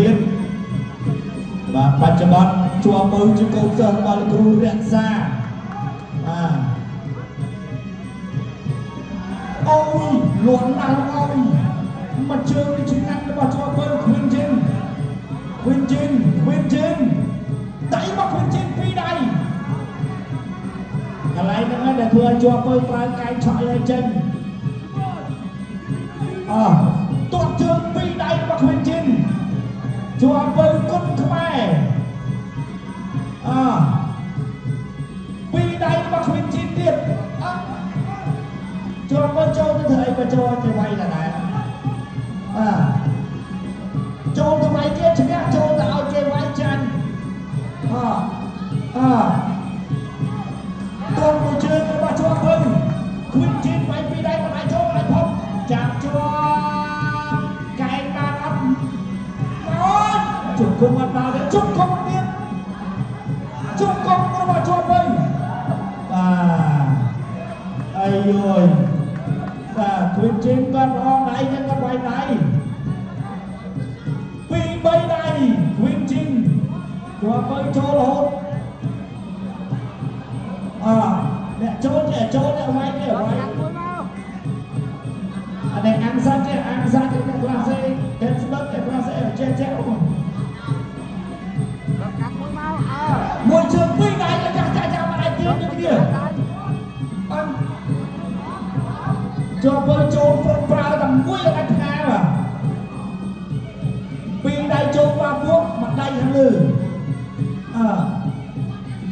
ហ៊ានបាទបច្ចុប្បន្នជាប់មើលជាកូនសិស្សរបស់លោកគ្រូរក្សាអូយលួនណាស់អូយមកជើងនេះឆ្ងាត់របស់ជាប់មើលគ្វិនជិនដៃមកគ្វិនជិនពីរដៃកន្លែងហ្នឹងដែលធ្វើឲ្យជាប់មើលប្រើកាយឆក់ឲ្យចេញទាត់ជើងពីរដៃរបស់គ្វិនជិនជាប់មើលគុណខ្មែរពីរដៃរបស់គ្វិនជិនទៀតជាប់មើលចូលទៅធ្វើអីក៏ចូលទៅវាយដែរចូលទៅវាយទៀតឈ្នះចូលទៅឲ្យគេវាយចាញ់ទាត់មួយជើងរបស់ជាប់មើលគ្វិនជិនវាយពីរដៃមិនអាចចូលមិនអាចផុតចាប់ជាប់កែងបានអត់ជង្គង់អត់ដល់ទេជង្គង់ទៀតជង្គង់របស់ជាប់មើលអាយយគ្វិនជិនគាត់អងដៃគាត់វាយដៃពីរបីដៃគ្វិនជិនជាប់មើលចូលរហូតអ្នកចូលអ្នកវាយនេះវាយអានេះអាំសាច់អ្នកក្លាសេតែស្បឹកអ្នកក្លាសេចេះអូមួយជើងពីរដៃចាស់មកដៃទៀតនេះគ្នាជាប់មើលចូលព្រមប្រើតែមួយដៃផ្កាពីរដៃចូលមកពួកមួយដៃខាងលើ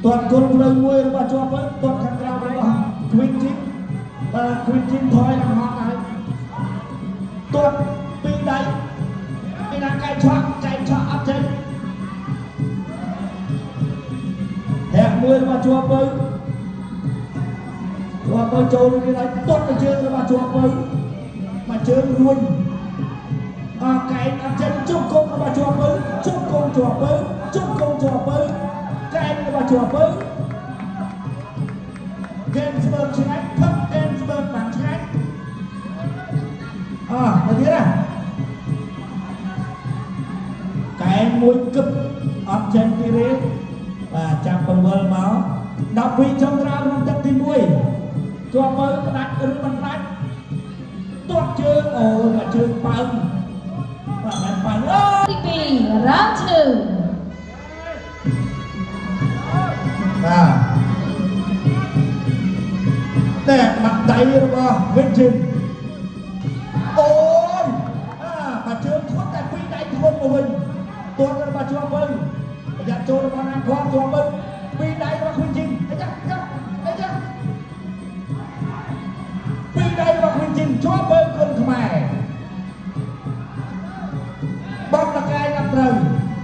ទាត់គុលផ្លូវមួយរបស់ជាប់មើលទាត់ខាងក្រៅរបស់គ្វិនជិនគ្វិនជិនថយឡើងហត់ហើយទាត់ពីរដៃពីណាកែឆក់អត់ចេញតែមួយរបស់ជាប់មើលចូលនេះហើយទាត់ទៅជើងរបស់ជាប់មើលមកជើងរួញកែអត់ចេញជង្គង់របស់ជាប់មើលជង្គង់ជាប់មើលកែរបស់ជាប់មើលហ្គេមស្មើឆ្ងាយផឹកហ្គេមស្មើបានឆ្ងាយទៅទៀតកែមួយគឹបអត់ចេញពីរេបាទចាប់បង្វិលមក12ចុងក្រោយក្នុងទឹកទី1ជាប់មើលផ្ដាច់ឬមិនផ្ដាច់ទាត់ជើងមកជើងប៉ើងបាទមិនប៉ើងទី2 round 2តែបាត់ដៃរបស់វិនជិនអូយបាត់ជើងធ្ងន់តែពីរដៃធ្ងន់មកវិញទាត់របស់ជាប់មើលប្រយ័ត្នចូលរបស់ណាគាត់ជាប់មើលពីរដៃរបស់វិនជិនអីចឹងពីរដៃរបស់វិនជិនជាប់មើលគុណខ្មែរបោកតកាយណាត់ត្រូវ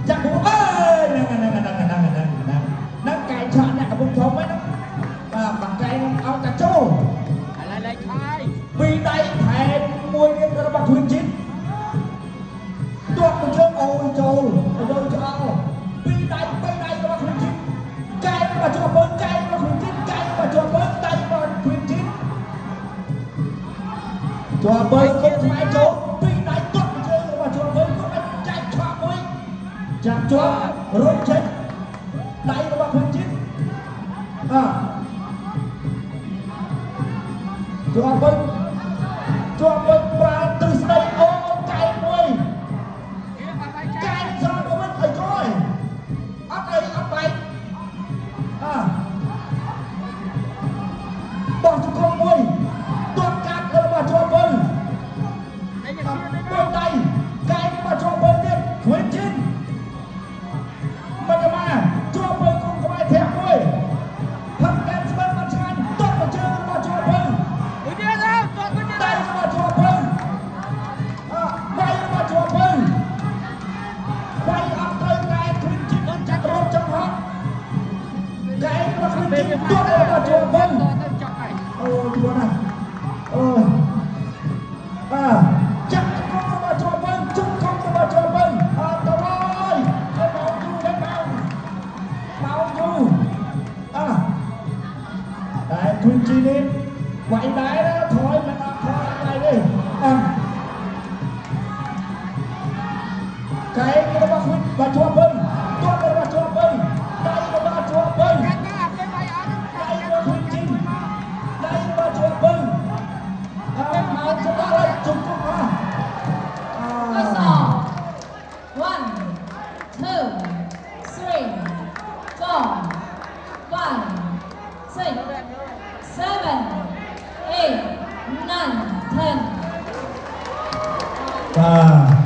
ចាក់ហូអើយហ្នឹងកាយឆក់អ្នកកំពុងធំហ្នឹងបាក់កាយនឹងអោតតែចូលឥឡូវលេខហើយពីរដៃថែមមួយទៀតរបស់វិនជិនទាត់ទៅជើងអូយចូលទៅឆ្អល់ពីរដៃរបស់វិនជិនកែរបស់ជាប់មើលកែរបស់វិនជិនកែរបស់ជាប់មើលដៃរបស់វិនជិនជាប់មើលគុំខ្មែរចូលពីរដៃទាត់ទៅជើងរបស់ជាប់មើលគុំឲ្យចែកឆក់មួយចាប់ជាប់រត់ចេញដៃរបស់វិនជិនជាប់មើលប្រើទ្រឹស្ដីអូកែមួយកែស្រោតទៅវិញឲ្យចូលអត់បែកបោះជង្គង់មួយទាត់កាត់របស់ជាប់មើលមួយដៃកែរបស់ជាប់មើលទៀតគ្វិនជិនមកជាប់មើលគុំក្បែរធាក់មួយផឹកកែស្មើបានឆ្ងាញ់ទាត់មកជើងរបស់ជាប់មើលមួយទៀត à